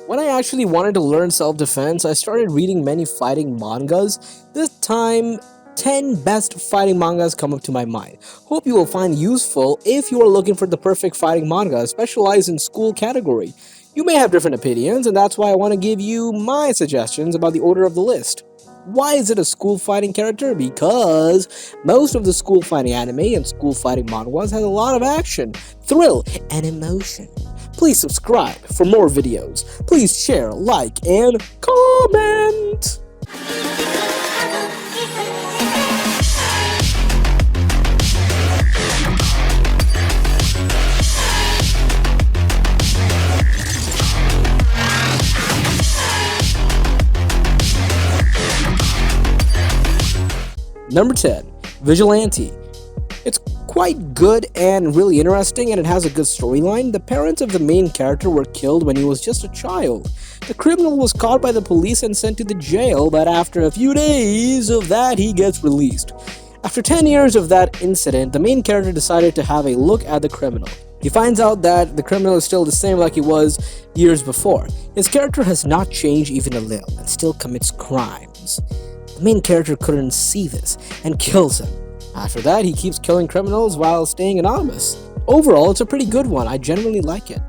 When I actually wanted to learn self-defense, I started reading many fighting mangas. This time, 10 best fighting mangas come up to my mind. Hope you will find useful if you are looking for the perfect fighting manga specialized in school category. You may have different opinions, and that's why I want to give you my suggestions about the order of the list. Why is it a school fighting character? Because most of the school fighting anime and school fighting manhwas has a lot of action, thrill, and emotion. Please subscribe for more videos. Please share, like, and comment. Number 10, Vigilante. It's quite good and really interesting, and it has a good storyline. The parents of the main character were killed when he was just a child. The criminal was caught by the police and sent to the jail, but after a few days of that, he gets released. After 10 years of that incident, the main character decided to have a look at the criminal. He finds out that the criminal is still the same like he was years before. His character has not changed even a little and still commits crimes. The main character couldn't see this and kills him. After that, he keeps killing criminals while staying anonymous. Overall, it's a pretty good one. I genuinely like it.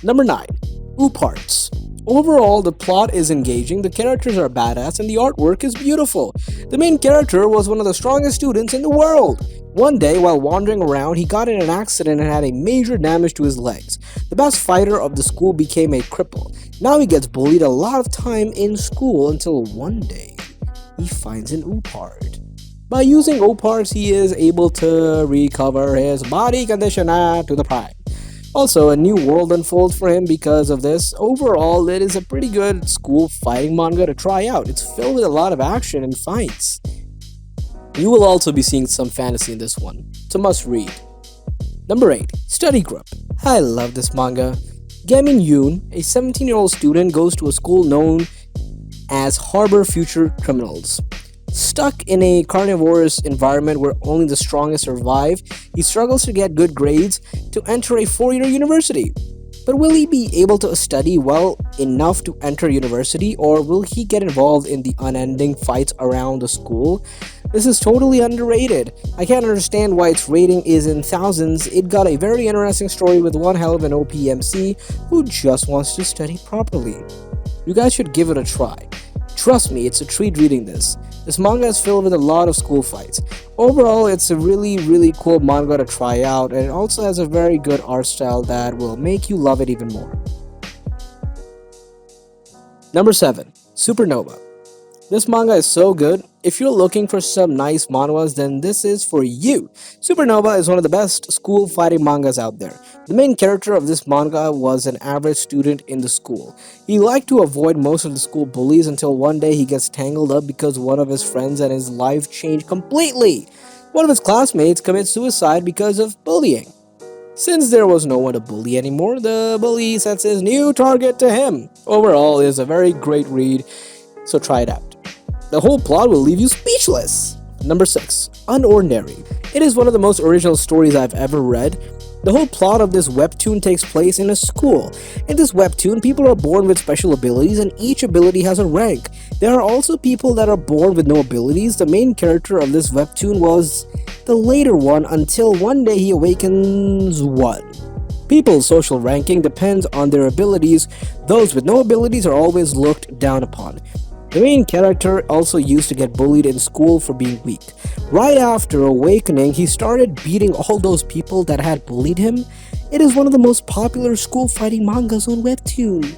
Number 9, Uparts. Overall, the plot is engaging, the characters are badass, and the artwork is beautiful. The main character was one of the strongest students in the world. One day, while wandering around, he got in an accident and had a major damage to his legs. The best fighter of the school became a cripple. Now he gets bullied a lot of time in school until one day he finds an Upart. By using Uparts, he is able to recover his body condition to the prime. Also, a new world unfolds for him because of this. Overall, it is a pretty good school fighting manga to try out. It's filled with a lot of action and fights. You will also be seeing some fantasy in this one. It's a must read. Number 8, Study Group. I love this manga. Gamin Yoon, a 17-year-old student, goes to a school known as Harbor Future Criminals. Stuck in a carnivorous environment where only the strongest survive, he struggles to get good grades to enter a 4-year university. But will he be able to study well enough to enter university, or will he get involved in the unending fights around the school? This is totally underrated. I can't understand why its rating is in thousands. It got a very interesting story with one hell of an OPMC who just wants to study properly. You guys should give it a try. Trust me, it's a treat reading this. This manga is filled with a lot of school fights. Overall, it's a really cool manga to try out, and it also has a very good art style that will make you love it even more. Number 7, Supernova. This manga is so good. If you're looking for some nice manhwas, then this is for you. Supernova is one of the best school fighting mangas out there. The main character of this manga was an average student in the school. He liked to avoid most of the school bullies until one day he gets tangled up because one of his friends and his life changed completely. One of his classmates commits suicide because of bullying. Since there was no one to bully anymore, the bully sets his new target to him. Overall, it is a very great read, so try it out. The whole plot will leave you speechless. Number 6, Unordinary. It is one of the most original stories I've ever read. The whole plot of this webtoon takes place in a school. In this webtoon, people are born with special abilities and each ability has a rank. There are also people that are born with no abilities. The main character of this webtoon was the later one until one day he awakens one. People's social ranking depends on their abilities. Those with no abilities are always looked down upon. The main character also used to get bullied in school for being weak. Right after awakening, he started beating all those people that had bullied him. It is one of the most popular school fighting mangas on Webtoon.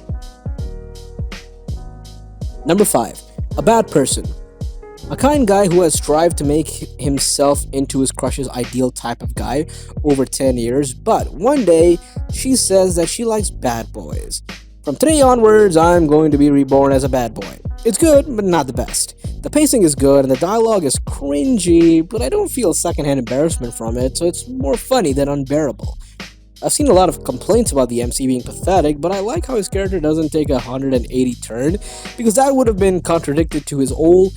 Number 5, A Bad Person. A kind guy who has strived to make himself into his crush's ideal type of guy over 10 years, but one day she says that she likes bad boys. From today onwards, I'm going to be reborn as a bad boy. It's good, but not the best. The pacing is good and the dialogue is cringy, but I don't feel secondhand embarrassment from it, so it's more funny than unbearable. I've seen a lot of complaints about the MC being pathetic, but I like how his character doesn't take a 180 turn, because that would have been contradicted to his whole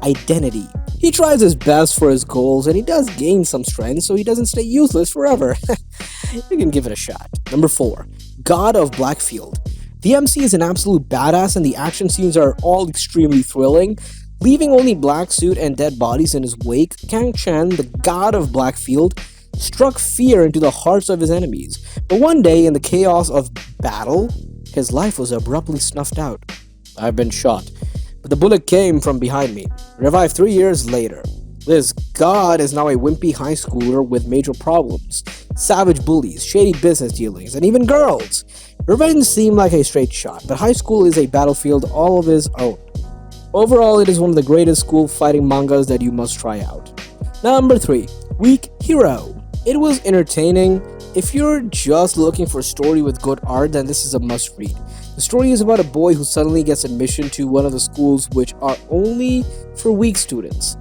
identity. He tries his best for his goals, and he does gain some strength, so he doesn't stay useless forever. You can give it a shot. Number 4, god of Blackfield. The MC is an absolute badass and the action scenes are all extremely thrilling. Leaving only black suit and dead bodies in his wake, Kang Chen, the god of Blackfield, struck fear into the hearts of his enemies. But one day, in the chaos of battle, his life was abruptly snuffed out. I've been shot, but the bullet came from behind me, revived 3 years later. This god is now a wimpy high schooler with major problems, savage bullies, shady business dealings, and even girls. Revenge seemed like a straight shot, but high school is a battlefield all of his own. Overall, it is one of the greatest school fighting mangas that you must try out. Number 3. Weak Hero. It was entertaining. If you're just looking for a story with good art, then this is a must read. The story is about a boy who suddenly gets admission to one of the schools which are only for weak students.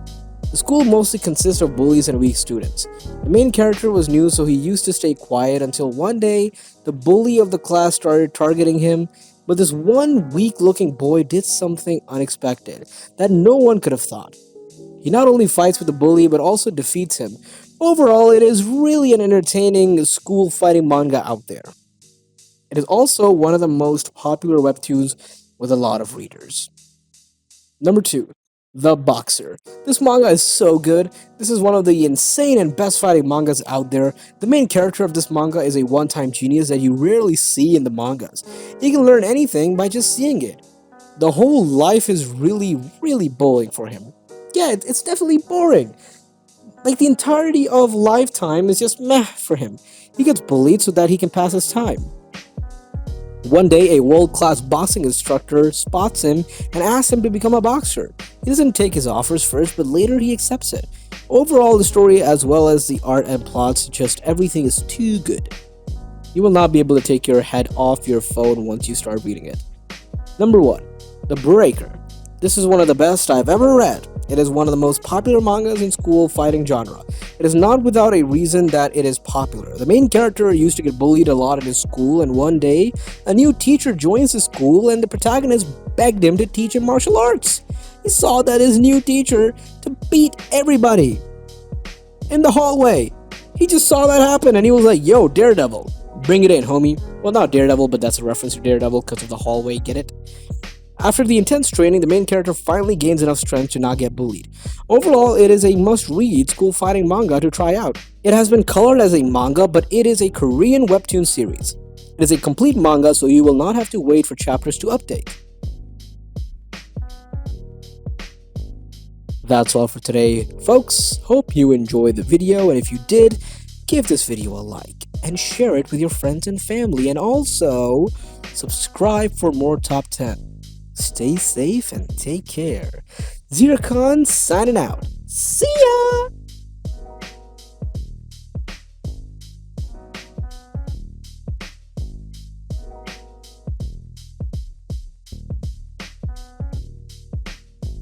The school mostly consists of bullies and weak students. The main character was new, so he used to stay quiet until one day the bully of the class started targeting him. But this one weak-looking boy did something unexpected that no one could have thought. He not only fights with the bully but also defeats him. Overall, it is really an entertaining school fighting manga out there. It is also one of the most popular webtoons with a lot of readers. Number 2. The Boxer. This manga is so good. This is one of the insane and best fighting mangas out there. The main character of this manga is a one-time genius that you rarely see in the mangas. He can learn anything by just seeing it. The whole life is really boring for him. Yeah, it's definitely boring. Like the entirety of lifetime is just meh for him. He gets bullied so that he can pass his time. One day, a world-class boxing instructor spots him and asks him to become a boxer. He doesn't take his offers first, but later he accepts it. Overall, the story as well as the art and plot suggest everything is too good. You will not be able to take your head off your phone once you start reading it. Number 1. The Breaker. This is one of the best I've ever read. It is one of the most popular mangas in school fighting genre. It is not without a reason that it is popular. The main character used to get bullied a lot in his school, and one day, a new teacher joins the school and the protagonist begged him to teach him martial arts. He saw that his new teacher to beat everybody in the hallway. He just saw that happen and he was like, yo, Daredevil, bring it in, homie. Well, not Daredevil, but that's a reference to Daredevil because of the hallway, get it? After the intense training, the main character finally gains enough strength to not get bullied. Overall, it is a must-read school fighting manga to try out. It has been colored as a manga, but it is a Korean webtoon series. It is a complete manga, so you will not have to wait for chapters to update. That's all for today, folks. Hope you enjoyed the video, and if you did, give this video a like and share it with your friends and family, and also subscribe for more Top 10. Stay safe and take care. Zircon signing out. See ya!